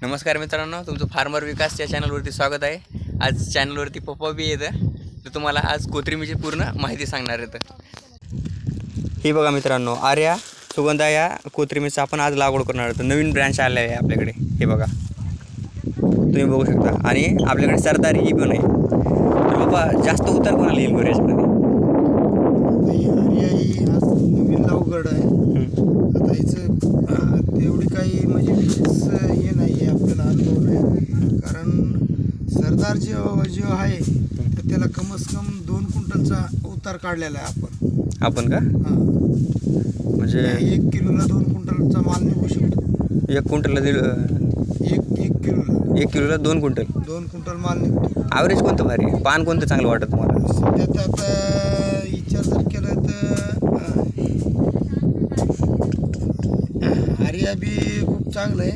नमस्कार मित्रांनो, तुमचं फार्मर विकास या चॅनलवरती स्वागत आहे. आज चॅनलवरती पप्पा बी येतं, तर तुम्हाला आज कोथिंबीरची पूर्ण माहिती सांगणार आहे. हे बघा मित्रांनो, आर्या सुगंधा या कोथिंबीरचं आपण आज लागवड करणार आहोत. नवीन ब्रँच आले आहे आपल्याकडे. हे बघा, तुम्ही बघू शकता. आणि आपल्याकडे सरदार ही पण आहे. तर बाबा जास्त उतार कोणाला येईल बरं याच्यामध्ये? आर्या ही आज नवीन लागवड आहे. आता हिचं तेवढी काही म्हणजे विशेष हे नाही आहे, आपल्याला अनुभव नाही. कारण सरदार जो आहे तर त्याला कमस कम 2 क्विंटलचा उतार काढलेला आहे आपण का? हां, म्हणजे 1 किलोला 2 क्विंटलचा माल निघू शकतो. 1 क्विंटलला एक किलोला 2 क्विंटल 2 क्विंटल माल निघतो. ॲव्हरेज कोणतं भारी आहे? पान कोणतं चांगलं वाटतं तुम्हाला? सध्या तर आता विचार जर केला तर आर्या बी खूप चांगलं आहे.